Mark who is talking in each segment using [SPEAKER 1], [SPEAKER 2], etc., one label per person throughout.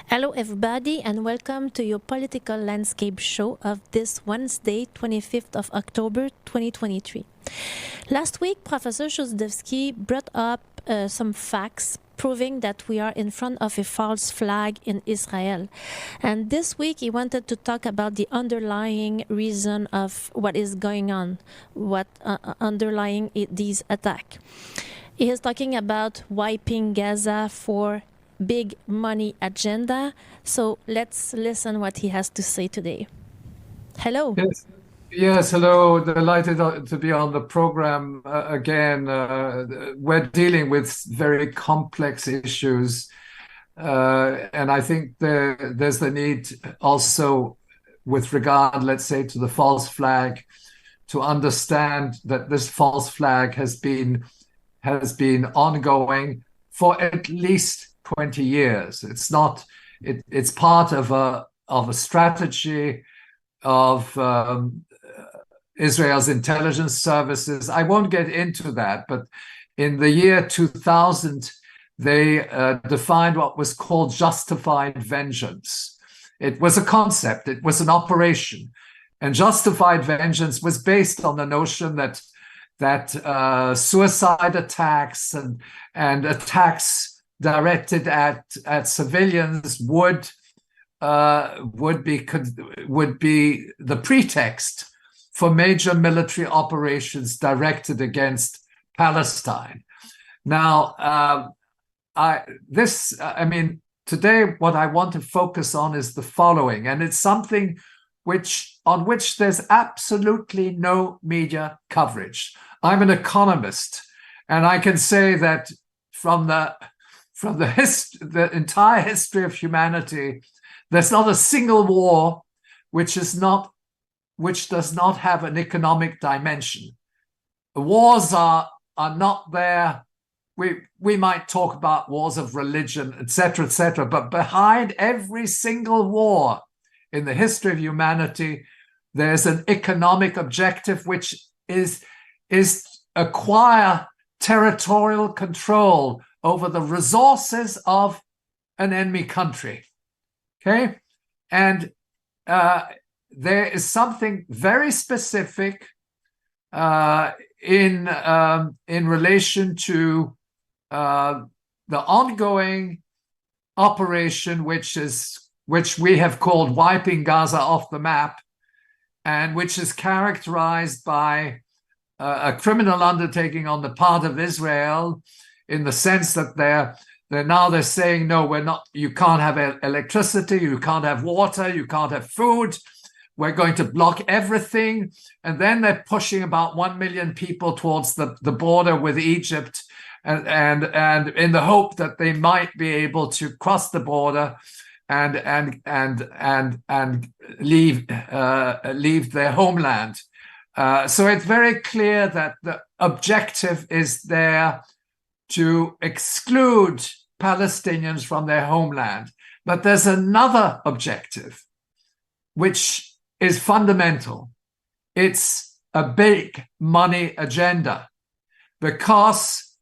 [SPEAKER 1] Hello, everybody, and welcome to your political landscape show of this Wednesday, 25th of October, 2023. Last week, Professor Chossudovsky brought up some facts proving that we are in front of a false flag in Israel. And this week, he wanted to talk about the underlying reason of what is going on, what underlying these attacks. He is talking about wiping Gaza for big money agenda. So let's listen what he has to say today. Hello.
[SPEAKER 2] Yes, hello. Delighted to be on the program again. We're dealing with very complex issues. And I think there's the need also with regard, let's say, to the false flag, to understand that this false flag has been ongoing for at least 20 years. It's part of a strategy of Israel's intelligence services. I won't get into that, but in the year 2000, they defined what was called justified vengeance. It was a concept, it was an operation. And justified vengeance was based on the notion that suicide attacks and attacks directed at civilians would be the pretext for major military operations directed against Palestine. Now, today what I want to focus on is the following, and it's something on which there's absolutely no media coverage. I'm an economist, and I can say that from the entire history of humanity, there's not a single war which does not have an economic dimension. The wars are not there. We might talk about wars of religion, etc., but behind every single war in the history of humanity, there's an economic objective, which is acquire territorial control over the resources of an enemy country. Okay? And there is something very specific in relation to the ongoing operation, which we have called wiping Gaza off the map, and which is characterized by a criminal undertaking on the part of Israel, in the sense that they're saying, no, we're not. You can't have electricity, you can't have water, you can't have food. We're going to block everything. And then they're pushing about 1 million people towards the border with Egypt, and in the hope that they might be able to cross the border and leave their homeland. So it's very clear that the objective is there to exclude Palestinians from their homeland. But there's another objective, which is fundamental. It's a big money agenda, because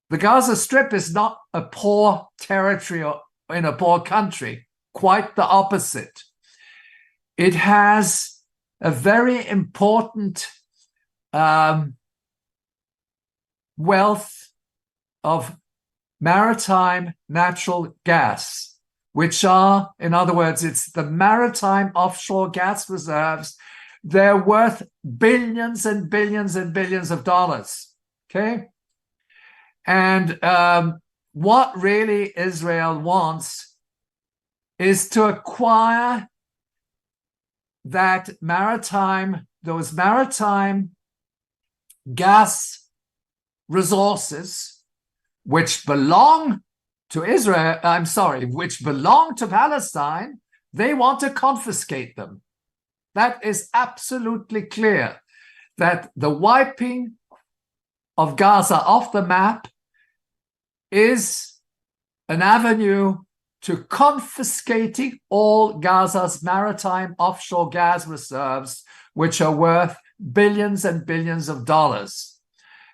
[SPEAKER 2] the Gaza Strip is not a poor territory in a poor country, quite the opposite. It has a very important wealth of maritime natural gas, which are, in other words, it's the maritime offshore gas reserves. They're worth billions and billions and billions of dollars. Okay? And what really Israel wants is to acquire those maritime gas resources, which belong to which belong to Palestine. They want to confiscate them. That is absolutely clear, that the wiping of Gaza off the map is an avenue to confiscating all Gaza's maritime offshore gas reserves, which are worth billions and billions of dollars.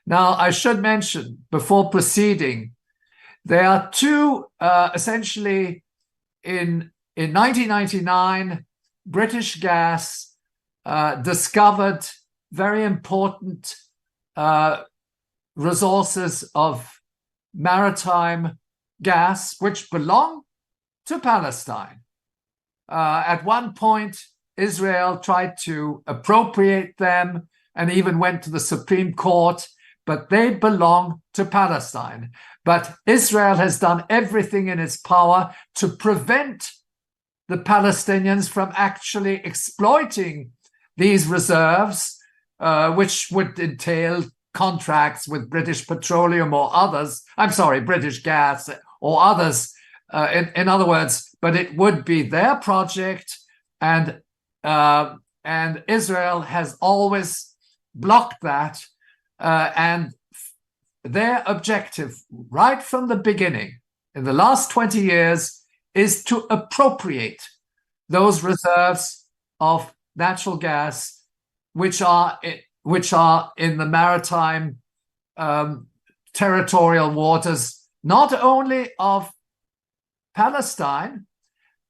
[SPEAKER 2] Now, I should mention, before proceeding, There are two, essentially, in 1999, British Gas discovered very important resources of maritime gas, which belong to Palestine. At one point, Israel tried to appropriate them and even went to the Supreme Court, but they belong to Palestine. But Israel has done everything in its power to prevent the Palestinians from actually exploiting these reserves, which would entail contracts with British Petroleum or others. I'm sorry, British Gas or others. In other words, but it would be their project, and Israel has always blocked that. And their objective, right from the beginning, in the last 20 years, is to appropriate those reserves of natural gas, which are in the maritime territorial waters, not only of Palestine,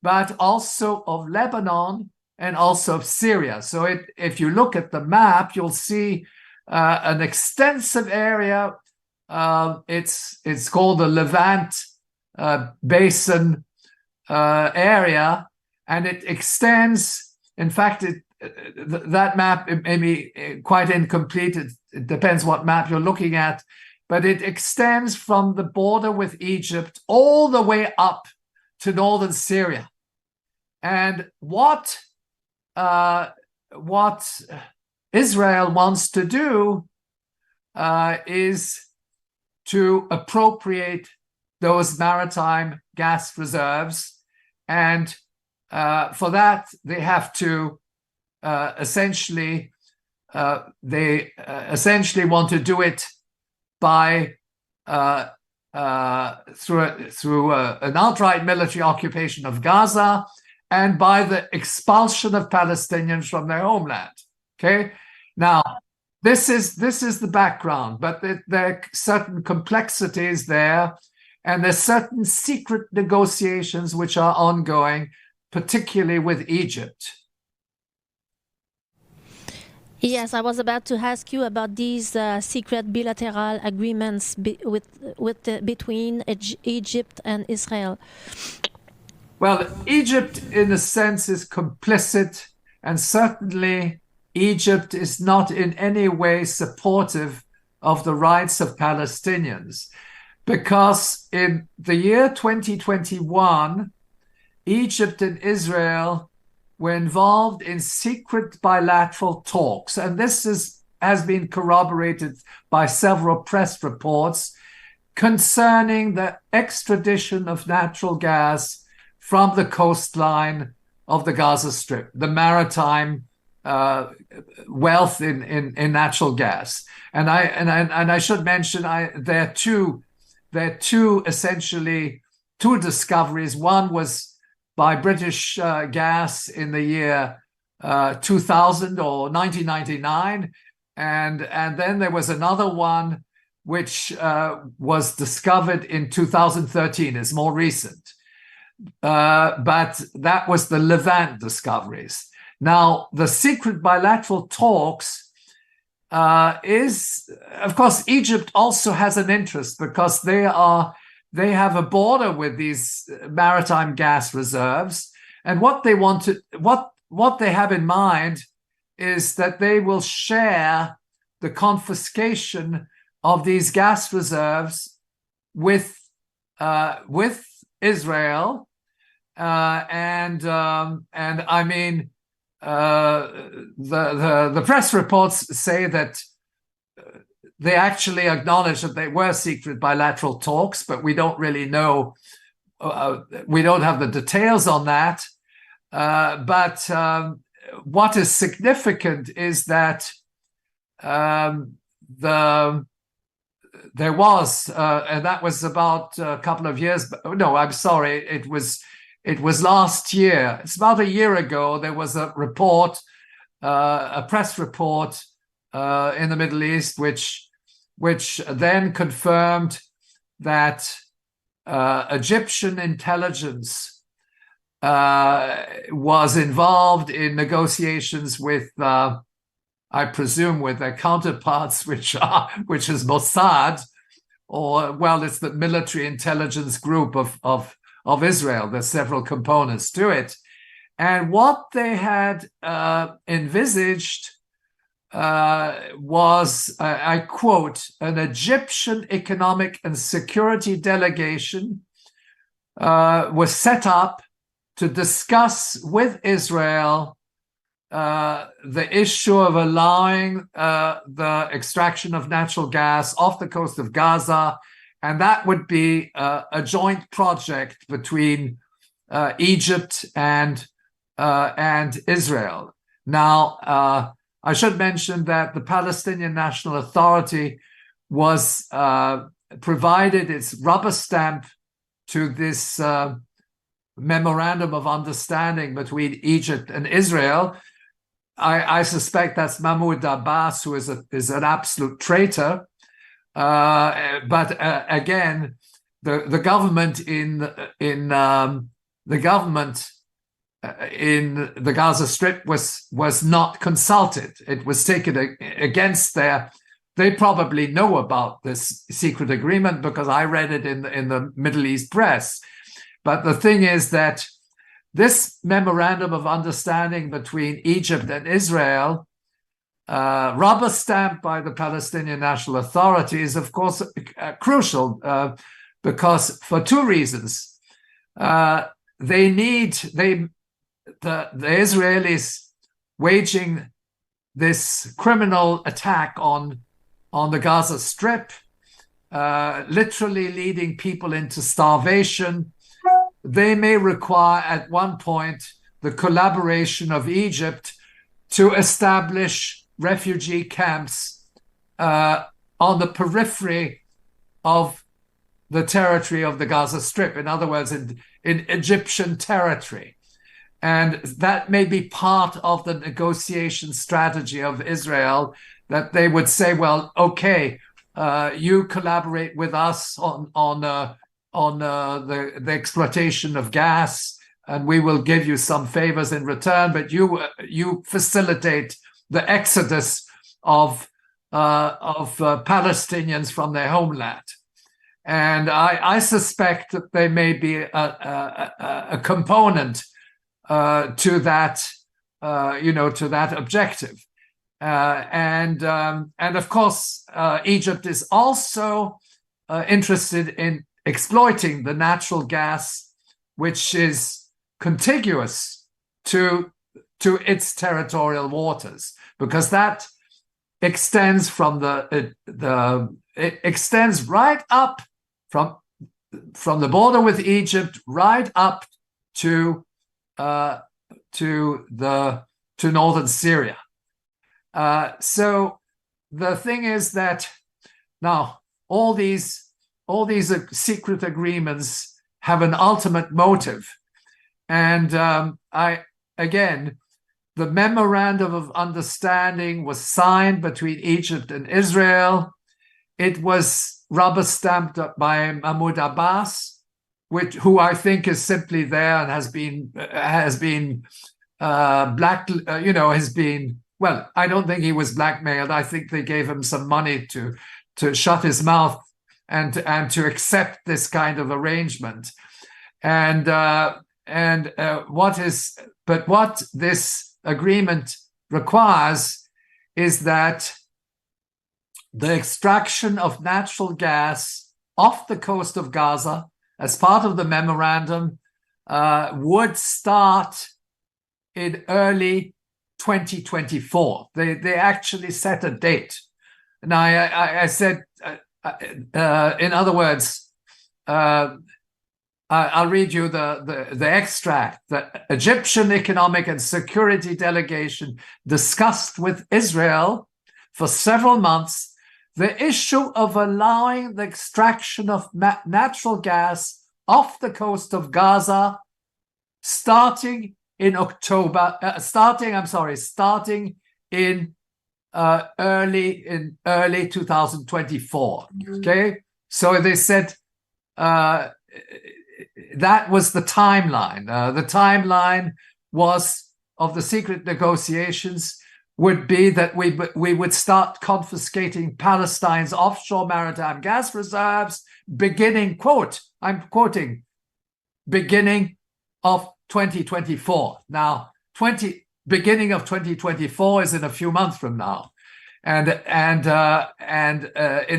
[SPEAKER 2] but also of Lebanon and also of Syria. So if you look at the map, you'll see an extensive area. It's called the Levant Basin area, and it extends. In fact, that map may be quite incomplete. It depends what map you're looking at, but it extends from the border with Egypt all the way up to northern Syria. And what Israel wants to do is to appropriate those maritime gas reserves, and for that they have to essentially want to do it by through an outright military occupation of Gaza and by the expulsion of Palestinians from their homeland. Okay, now this is the background, but there are certain complexities there, and there's certain secret negotiations which are ongoing, particularly with Egypt.
[SPEAKER 1] Yes, I was about to ask you about these secret bilateral agreements between Egypt and Israel.
[SPEAKER 2] Well, Egypt, in a sense, is complicit, and certainly Egypt is not in any way supportive of the rights of Palestinians, because in the year 2021, Egypt and Israel were involved in secret bilateral talks, and this has been corroborated by several press reports concerning the extradition of natural gas from the coastline of the Gaza Strip, the maritime wealth in natural gas. And I should mention there are essentially two discoveries. One was by British Gas in the year 2000 or 1999, and then there was another one which was discovered in 2013. It's more recent, but that was the Levant discoveries. Now, the secret bilateral talks is, of course, Egypt also has an interest, because they have a border with these maritime gas reserves, and what they have in mind is that they will share the confiscation of these gas reserves with Israel, and I mean, the press reports say that they actually acknowledge that they were secret bilateral talks, but we don't really know. We don't have the details on that. But what is significant is that there was, and that was about a couple of years. No, I'm sorry. It was last year. It's about a year ago. There was a report, a press report in the Middle East, which then confirmed that Egyptian intelligence was involved in negotiations with, I presume, with their counterparts, which is Mossad, or, well, it's the military intelligence group of Israel. There's several components to it. And what they had envisaged was, I quote, an Egyptian economic and security delegation was set up to discuss with Israel the issue of allowing the extraction of natural gas off the coast of Gaza. And that would be a joint project between Egypt and Israel. Now, I should mention that the Palestinian National Authority was provided its rubber stamp to this memorandum of understanding between Egypt and Israel. I suspect that's Mahmoud Abbas, who is an absolute traitor. But again, the government in the Gaza Strip was not consulted. It was taken against they probably know about this secret agreement because I read it in the Middle East press. But the thing is that this memorandum of understanding between Egypt and Israel, rubber stamped by the Palestinian National Authority, is of course crucial because for two reasons. The Israelis waging this criminal attack on the Gaza Strip, literally leading people into starvation. They may require at one point the collaboration of Egypt to establish refugee camps on the periphery of the territory of the Gaza Strip. In other words, in Egyptian territory. And that may be part of the negotiation strategy of Israel, that they would say, well, okay, you collaborate with us on the exploitation of gas, and we will give you some favors in return, but you facilitate the exodus of Palestinians from their homeland. And I suspect that there may be a component to that, to that objective. And of course, Egypt is also interested in exploiting the natural gas, which is contiguous to its territorial waters, because that extends from it extends right up from the border with Egypt right up to northern Syria. So the thing is that now all these secret agreements have an ultimate motive, and the memorandum of understanding was signed between Egypt and Israel. It was rubber stamped by Mahmoud Abbas, who I think is simply there and has been well, I don't think he was blackmailed. I think they gave him some money to shut his mouth and to accept this kind of arrangement. What this agreement requires is that the extraction of natural gas off the coast of Gaza as part of the memorandum would start in early 2024. They actually set a date. Now, I said, in other words, I'll read you the extract. The Egyptian Economic and Security Delegation discussed with Israel for several months the issue of allowing the extraction of natural gas off the coast of Gaza starting in early 2024. Okay, so they said that was the timeline. The timeline was of the secret negotiations would be that we would start confiscating Palestine's offshore maritime gas reserves beginning, quote, I'm quoting, beginning of 2024. Now, beginning of 2024 is in a few months from now. And in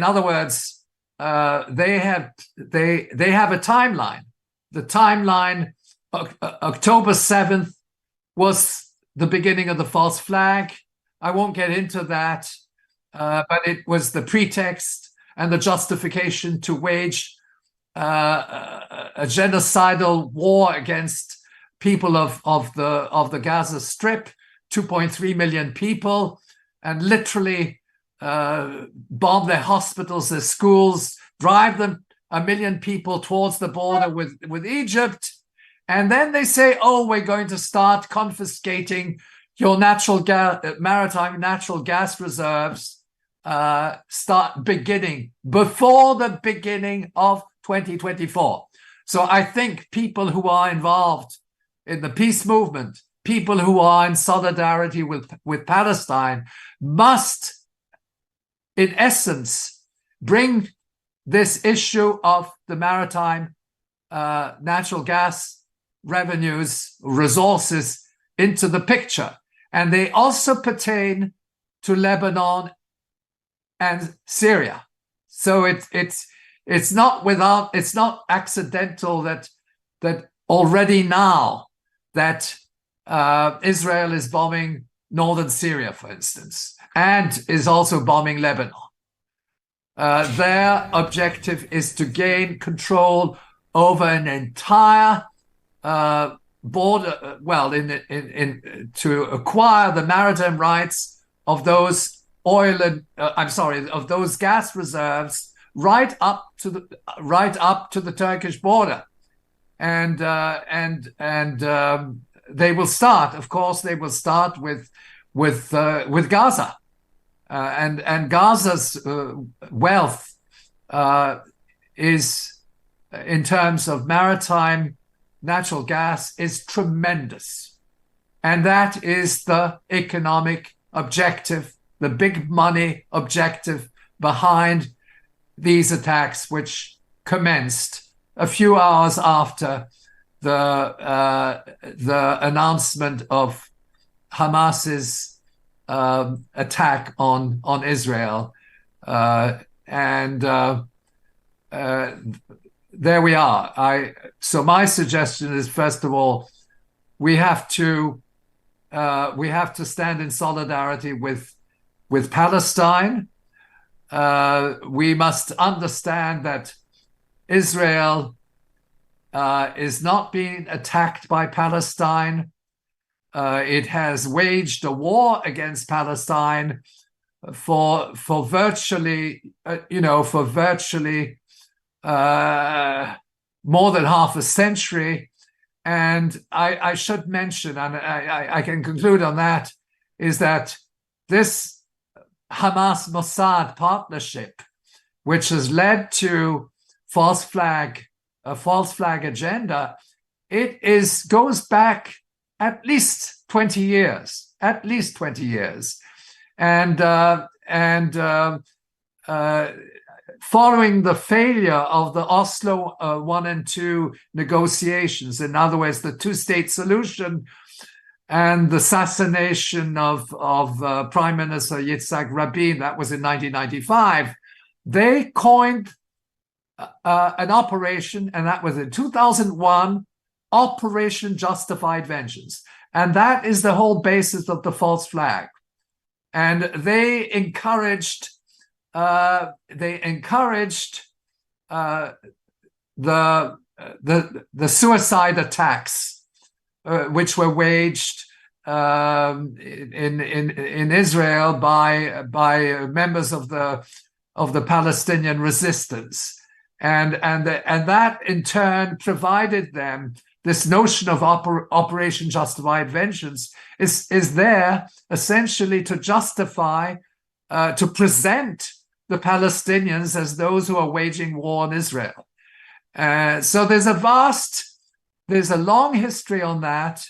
[SPEAKER 2] other words, they have a timeline. The timeline, October 7th, was the beginning of the false flag. I won't get into that, but it was the pretext and the justification to wage a genocidal war against people of the Gaza Strip, 2.3 million people, and literally bomb their hospitals, their schools, drive them 1 million people towards the border with Egypt. And then they say, oh, we're going to start confiscating your maritime natural gas reserves, beginning before the beginning of 2024. So I think people who are involved in the peace movement, people who are in solidarity with Palestine, must, in essence, bring this issue of the maritime natural gas revenues, resources into the picture. And they also pertain to Lebanon and Syria. So it's not accidental that already now that Israel is bombing northern Syria, for instance, and is also bombing Lebanon. Their objective is to gain control over an entire border, to acquire the maritime rights of those of those gas reserves right up to the Turkish border, and they will start. Of course, they will start with Gaza, and Gaza's wealth is, in terms of maritime natural gas, is tremendous. And that is the economic objective, the big money objective behind these attacks, which commenced a few hours after the announcement of Hamas's attack on Israel. There we are. So my suggestion is, first of all, we have to stand in solidarity with Palestine. We must understand that Israel is not being attacked by Palestine. It has waged a war against Palestine for virtually more than half a century. And I should mention, and I can conclude on that, is that this Hamas-Mossad partnership, which has led to a false flag agenda, goes back at least 20 years, and following the failure of the Oslo 1 and 2 negotiations, in other words, the two-state solution, and the assassination of Prime Minister Yitzhak Rabin, that was in 1995, they coined an operation, and that was in 2001, Operation Justified Vengeance. And that is the whole basis of the false flag. And they encouraged the suicide attacks, which were waged in Israel by members of the Palestinian resistance, and that in turn provided them this notion of Operation Justified Vengeance is there essentially to justify, to present the Palestinians as those who are waging war on Israel. So there's a long history on that.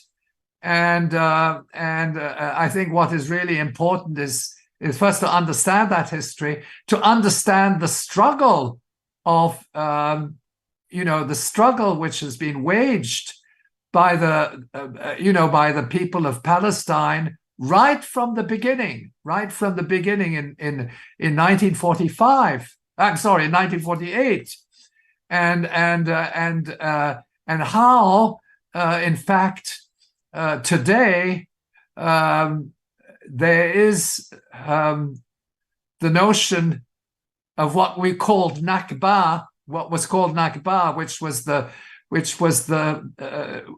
[SPEAKER 2] And I think what is really important is first to understand that history, to understand the struggle of, the struggle which has been waged by the people of Palestine right from the beginning in 1945. I'm sorry, in 1948, and how, in fact, today there is the notion of what was called Nakba, which was the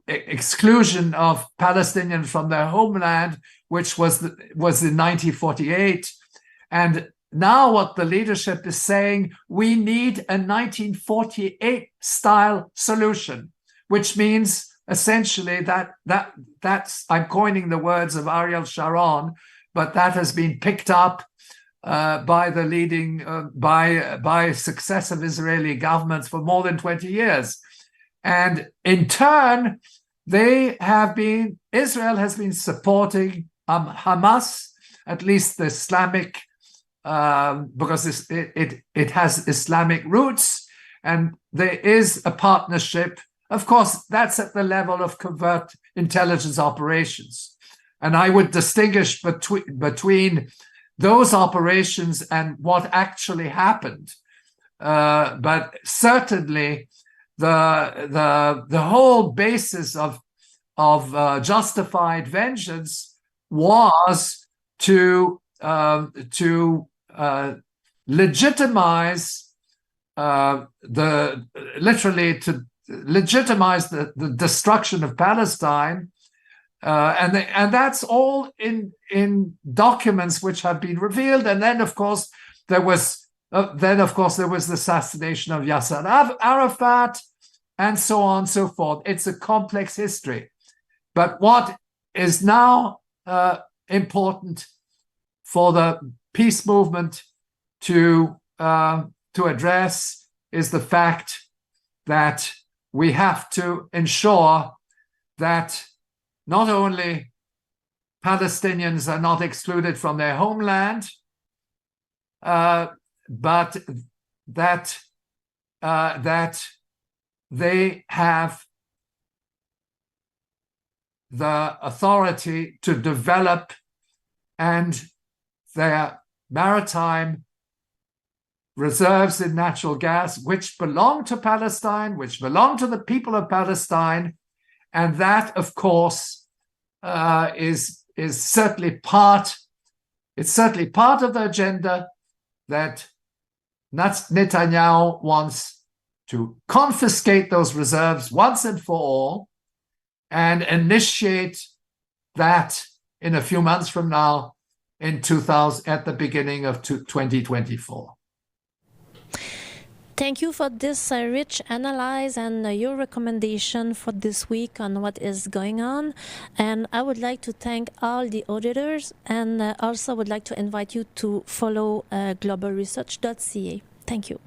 [SPEAKER 2] exclusion of Palestinians from their homeland, which was in 1948. And now what the leadership is saying, we need a 1948 style solution, which means essentially that's, I'm coining the words of Ariel Sharon, but that has been picked up by the leading, by successive Israeli governments for more than 20 years. And in turn, Israel has been supporting Hamas, at least the Islamic, because it has Islamic roots, and there is a partnership. Of course, that's at the level of covert intelligence operations. And I would distinguish between those operations and what actually happened. But certainly the whole basis of justified vengeance was to legitimize the destruction of Palestine, and that's all in documents which have been revealed. And then, of course, there was the assassination of Yasser Arafat, and so on and so forth. It's a complex history. But what is now important for the peace movement to address is the fact that we have to ensure that not only Palestinians are not excluded from their homeland, but that they have the authority to develop, and their maritime reserves in natural gas, which belong to Palestine, which belong to the people of Palestine. And that, of course, is certainly part of the agenda that Netanyahu wants to confiscate those reserves once and for all, and initiate that in a few months from now, at the beginning of 2024.
[SPEAKER 1] Thank you for this rich analysis and your recommendation for this week on what is going on. And I would like to thank all the auditors, and also would like to invite you to follow globalresearch.ca. Thank you.